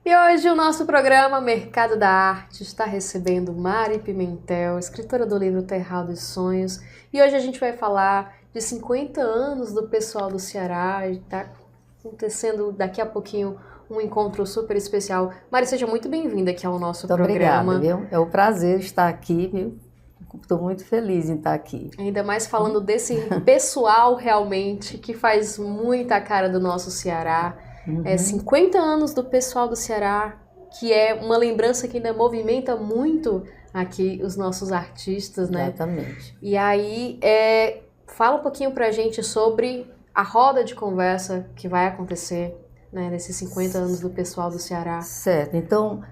E hoje o nosso programa Mercado da Arte está recebendo Mari Pimentel, escritora do livro Terral dos Sonhos. E hoje a gente vai falar de 50 anos do pessoal do Ceará. Está acontecendo daqui a pouquinho um encontro super especial. Mari, seja muito bem-vinda aqui ao nosso programa. Obrigada, viu? É um prazer estar aqui, viu? Estou muito feliz em estar aqui. Ainda mais falando desse pessoal realmente que faz muita cara do nosso Ceará. 50 anos do pessoal do Ceará, que é uma lembrança que ainda movimenta muito aqui os nossos artistas, né? Exatamente. E aí, fala um pouquinho pra gente sobre a roda de conversa que vai acontecer, né, nesses 50 anos do pessoal do Ceará. Certo. Então,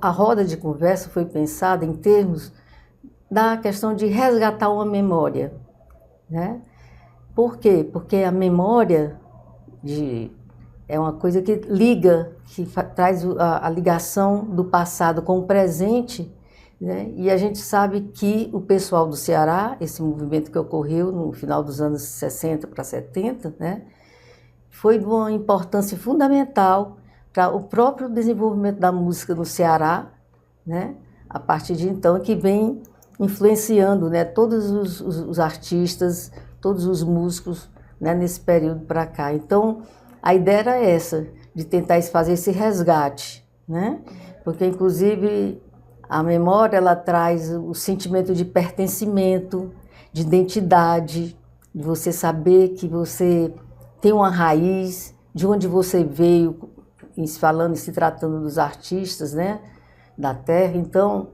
a roda de conversa foi pensada em termos da questão de resgatar uma memória, né? Por quê? Porque a memória é uma coisa que liga, que traz a ligação do passado com o presente, né? E a gente sabe que o pessoal do Ceará, esse movimento que ocorreu no final dos anos 60 para 70, né, foi de uma importância fundamental para o próprio desenvolvimento da música no Ceará, né? A partir de então que vem influenciando, né, todos os artistas, todos os músicos, né, nesse período para cá. Então, a ideia era essa, de tentar fazer esse resgate, né? Porque, inclusive, a memória ela traz o sentimento de pertencimento, de identidade, de você saber que você tem uma raiz, de onde você veio, falando e se tratando dos artistas, né, da terra. Então,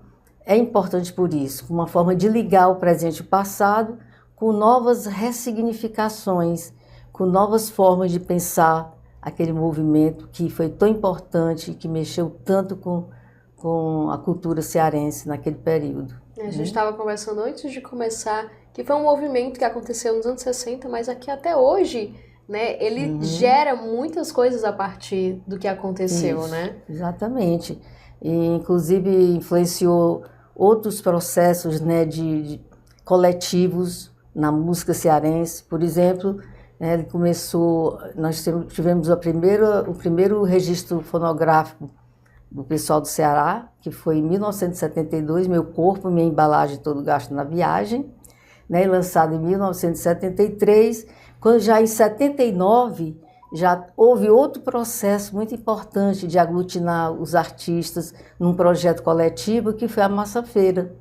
é importante por isso, uma forma de ligar o presente e o passado com novas ressignificações, com novas formas de pensar aquele movimento que foi tão importante, que mexeu tanto com a cultura cearense naquele período. A gente estava conversando antes de começar que foi um movimento que aconteceu nos anos 60, mas aqui até hoje, né, ele gera muitas coisas a partir do que aconteceu, Isso, né? Exatamente. E, inclusive, influenciou outros processos, né, de coletivos na música cearense. Por exemplo, né, ele começou, nós tivemos o primeiro registro fonográfico do pessoal do Ceará, que foi em 1972, Meu Corpo, Minha Embalagem, Todo Gasto na Viagem, né, lançado em 1973, quando já em 79 já houve outro processo muito importante de aglutinar os artistas num projeto coletivo, que foi a Massa Feira,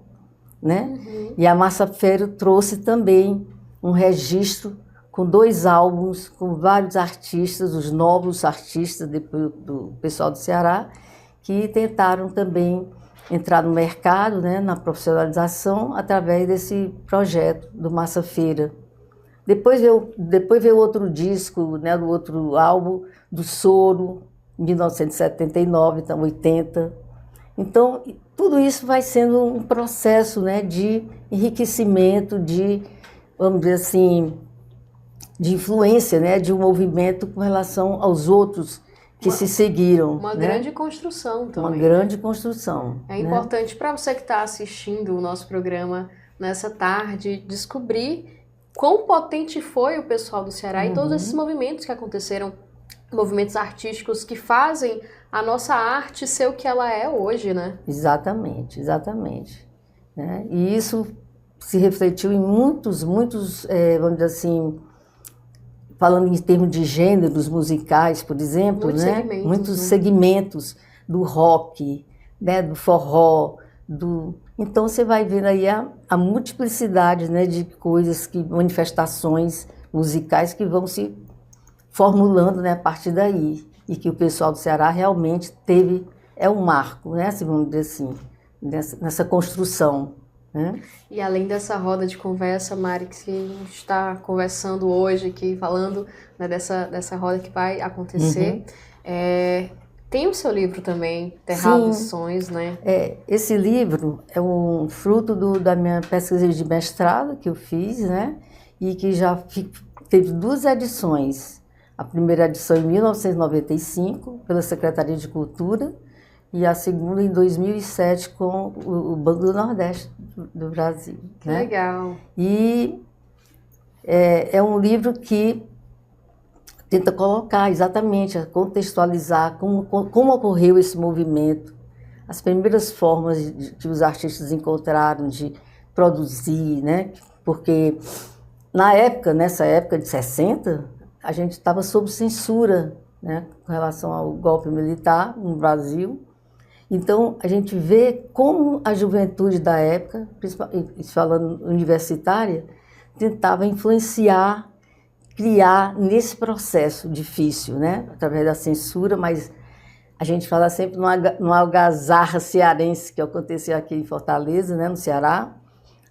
né? E a Massa Feira trouxe também um registro com 2 álbuns, com vários artistas, os novos artistas do pessoal do Ceará, que tentaram também entrar no mercado, né, na profissionalização, através desse projeto do Massa Feira. Depois veio outro disco, né, do outro álbum, do Soro, 1979, então 80. Então, tudo isso vai sendo um processo, né, de enriquecimento, vamos dizer assim, de influência, né, de um movimento com relação aos outros que se seguiram. Uma né? grande construção também. Uma grande construção. É importante para você que está assistindo o nosso programa nessa tarde descobrir quão potente foi o pessoal do Ceará e todos esses movimentos que aconteceram, movimentos artísticos que fazem a nossa arte ser o que ela é hoje, né? Exatamente, exatamente. Né? E isso se refletiu em muitos, vamos dizer assim, falando em termos de gêneros musicais, por exemplo, muitos segmentos do rock, né, do forró, Então você vai vendo aí a multiplicidade, né, de coisas, manifestações musicais que vão se formulando, né, a partir daí. E que o pessoal do Ceará realmente é um marco, né, vamos dizer assim, nessa construção. Né? E além dessa roda de conversa, Mari, que a gente está conversando hoje aqui, falando, né, dessa roda que vai acontecer, tem o seu livro também, Terral dos Sonhos, né? Esse livro é um fruto da minha pesquisa de mestrado que eu fiz, né? E que já teve 2 edições. A primeira edição em 1995, pela Secretaria de Cultura, e a segunda em 2007 com o Banco do Nordeste do Brasil. Que legal! E é um livro que tenta colocar exatamente, contextualizar como ocorreu esse movimento, as primeiras formas que os artistas encontraram de produzir, né? Porque nessa época de 60, a gente estava sob censura, né, com relação ao golpe militar no Brasil. Então, a gente vê como a juventude da época, principalmente falando universitária, tentava influenciar, criar nesse processo difícil, né, através da censura, mas a gente fala sempre numa algazarra cearense que aconteceu aqui em Fortaleza, né, no Ceará,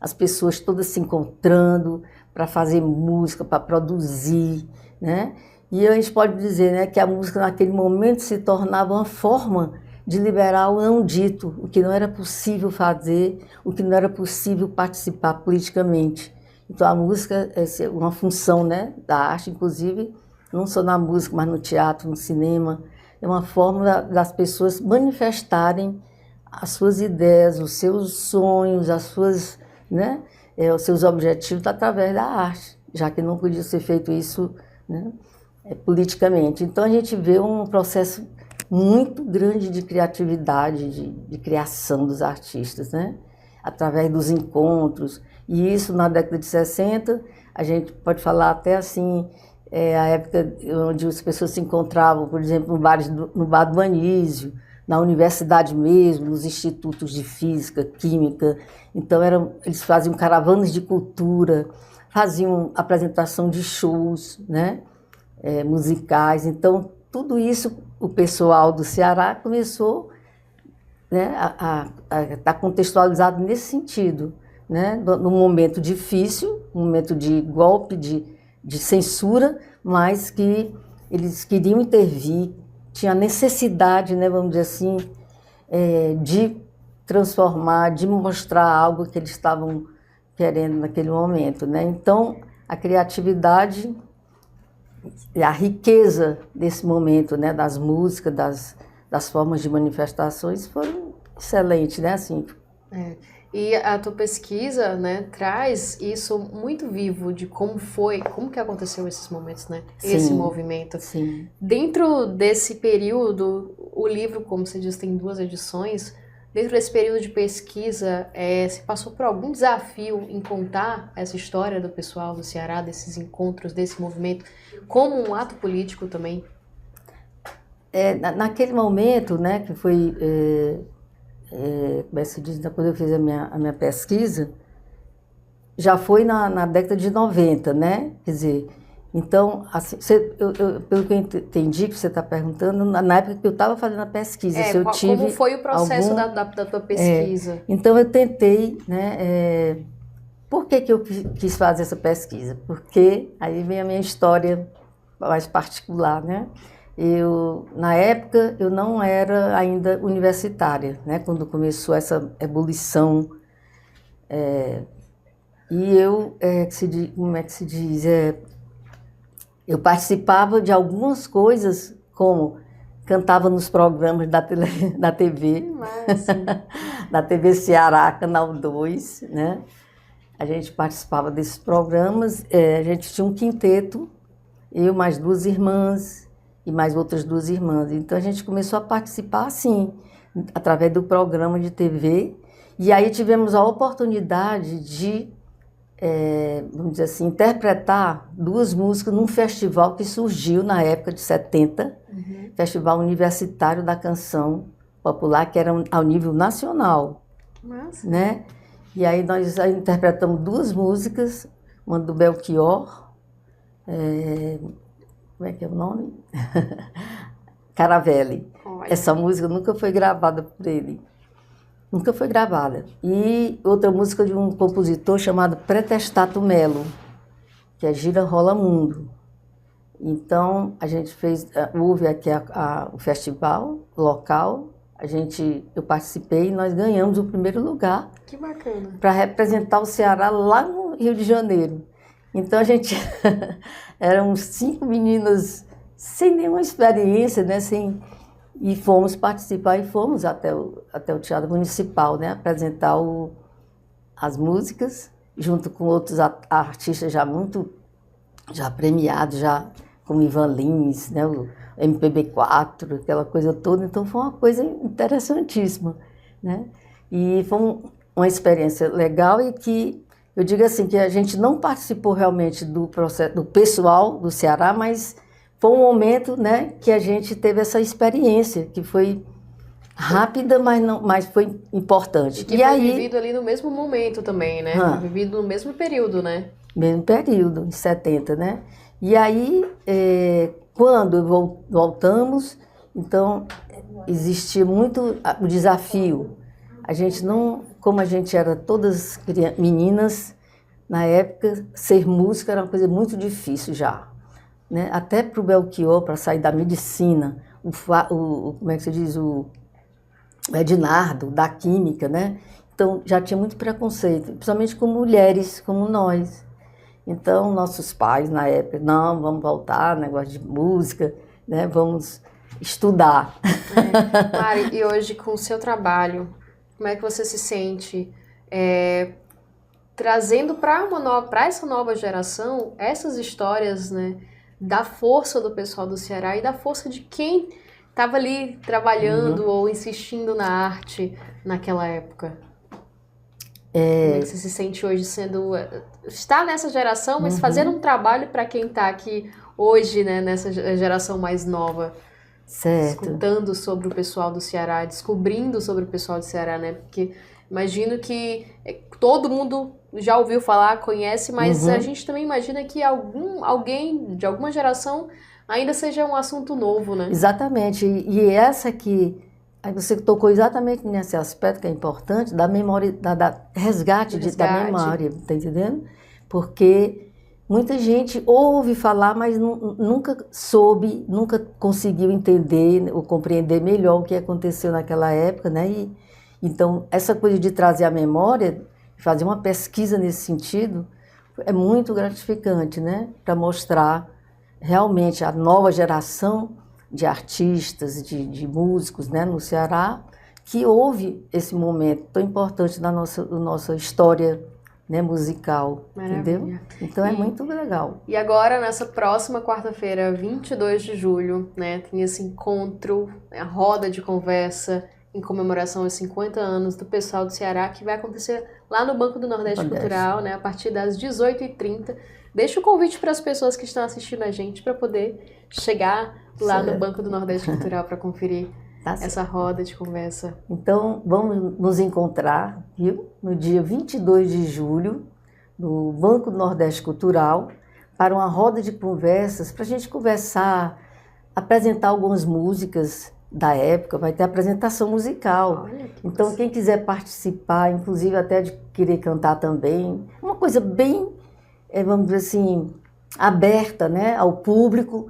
as pessoas todas se encontrando para fazer música, para produzir, né? E a gente pode dizer, né, que a música naquele momento se tornava uma forma de liberar o não dito, o que não era possível fazer, o que não era possível participar politicamente. Então a música é uma função, né, da arte, inclusive, não só na música, mas no teatro, no cinema, é uma forma das pessoas manifestarem as suas ideias, os seus sonhos, as suas, né, os seus objetivos através da arte, já que não podia ser feito isso, né, politicamente. Então a gente vê um processo muito grande de criatividade, de criação dos artistas, né, através dos encontros. E isso na década de 60, a gente pode falar até assim, a época onde as pessoas se encontravam, por exemplo, no bar do Anísio, na universidade mesmo, nos institutos de física, química. Então eles faziam caravanas de cultura, faziam apresentação de shows, né, musicais. Então tudo isso o pessoal do Ceará começou, né, a estar contextualizado nesse sentido, né, num momento difícil, um momento de golpe, de censura, mas que eles queriam intervir, tinha necessidade, né, vamos dizer assim, de transformar, de mostrar algo que eles estavam querendo naquele momento, né? Então, a criatividade e a riqueza desse momento, né, das músicas, das formas de manifestações foram excelentes, né, assim. E a tua pesquisa, né, traz isso muito vivo de como que aconteceu esses momentos, né? Sim, esse movimento. Sim. Dentro desse período, o livro, como você diz, tem 2 edições. Dentro desse período de pesquisa, você passou por algum desafio em contar essa história do pessoal do Ceará, desses encontros, desse movimento, como um ato político também? Naquele momento, né, que foi... como é que se diz, quando eu fiz a minha pesquisa, já foi na década de 90, né? Quer dizer, então, assim, pelo que eu entendi que você está perguntando, na época que eu estava fazendo a pesquisa, se eu tive como foi o processo da tua pesquisa? Então, eu tentei, né? Por que eu quis fazer essa pesquisa? Porque aí vem a minha história mais particular, né? Na época, eu não era ainda universitária, né, quando começou essa ebulição. E como é que se diz? Eu participava de algumas coisas, como cantava nos programas da TV, da TV Ceará, Canal 2, né? A gente participava desses programas, a gente tinha um quinteto, eu mais 2 irmãs, e mais outras 2 irmãs. Então a gente começou a participar assim, através do programa de TV, e aí tivemos a oportunidade de, vamos dizer assim, interpretar 2 músicas num festival que surgiu na época de 70, Festival Universitário da Canção Popular, que era ao nível nacional. Massa. Né? E aí nós interpretamos 2 músicas, uma do Belchior, como é que é o nome? Caravelli. Olha. Essa música nunca foi gravada por ele. Nunca foi gravada. E outra música de um compositor chamado Pretestato Melo, que é Gira Rola Mundo. Então, a gente houve aqui o festival local, eu participei e nós ganhamos o primeiro lugar. Que bacana. Para representar o Ceará lá no Rio de Janeiro. Então, a gente eram 5 meninas sem nenhuma experiência, né? E fomos participar e fomos até o Teatro Municipal, né? Apresentar as músicas, junto com outros artistas já premiados, já como Ivan Lins, né, o MPB4, aquela coisa toda. Então foi uma coisa interessantíssima, né? E foi uma experiência legal e que eu digo assim que a gente não participou realmente do processo do pessoal do Ceará, mas foi um momento, né, que a gente teve essa experiência que foi rápida, mas foi importante. E que foi vivido ali no mesmo momento também, né? Foi vivido no mesmo período, né? Mesmo período, em 70, né? E aí, quando voltamos, então, existia muito o desafio. A gente não, como a gente era todas meninas, na época, ser música era uma coisa muito difícil já, né? Até para o Belchior, para sair da medicina, como é que se diz, o Ednardo, da química, né? Então, já tinha muito preconceito, principalmente com mulheres como nós. Então, nossos pais, na época, não, vamos voltar, negócio de música, né? Vamos estudar. Mari, e hoje, com o seu trabalho, como é que você se sente trazendo para essa nova geração essas histórias, né? Da força do pessoal do Ceará e da força de quem estava ali trabalhando ou insistindo na arte naquela época? Como é que você se sente hoje está nessa geração, mas fazendo um trabalho para quem está aqui hoje, né, nessa geração mais nova, certo, escutando sobre o pessoal do Ceará, descobrindo sobre o pessoal do Ceará, né? Porque imagino que todo mundo já ouviu falar, conhece, mas a gente também imagina que alguém de alguma geração ainda seja um assunto novo, né? Exatamente. E essa aqui, aí você tocou exatamente nesse aspecto que é importante, da memória, da resgate. Da memória, tá entendendo? Porque muita gente ouve falar, mas nunca soube, nunca conseguiu entender ou compreender melhor o que aconteceu naquela época, né? E, então, essa coisa de trazer a memória, fazer uma pesquisa nesse sentido, é muito gratificante, né? Para mostrar realmente a nova geração de artistas, de músicos, né, no Ceará, que houve esse momento tão importante da nossa história, né, musical. Maravilha. Entendeu? Então é muito legal. E agora, nessa próxima quarta-feira, 22 de julho, né, tem esse encontro, a roda de conversa em comemoração aos 50 anos do pessoal do Ceará, que vai acontecer lá no Banco do Nordeste Cultural, né, a partir das 18h30. Deixa o convite para as pessoas que estão assistindo a gente para poder chegar lá no Banco do Nordeste Cultural para conferir essa roda de conversa. Então, vamos nos encontrar, viu? No dia 22 de julho, no Banco do Nordeste Cultural, para uma roda de conversas, para a gente conversar, apresentar algumas músicas da época, vai ter apresentação musical. Então, quem quiser participar, inclusive até de querer cantar também, uma coisa bem, vamos dizer assim, aberta, né, ao público,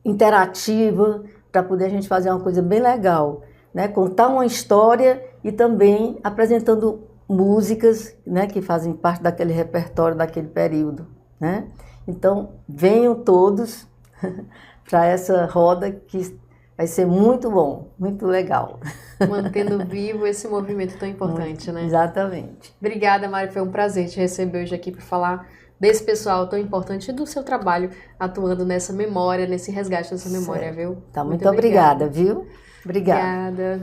interativa, para poder a gente fazer uma coisa bem legal, né, contar uma história e também apresentando músicas, né, que fazem parte daquele repertório daquele período, né. Então, venham todos para essa roda que vai ser muito bom, muito legal. Mantendo vivo esse movimento tão importante, né? Exatamente. Obrigada, Mari. Foi um prazer te receber hoje aqui para falar desse pessoal tão importante e do seu trabalho atuando nessa memória, nesse resgate dessa memória, viu? Tá, muito obrigada, viu? Obrigada.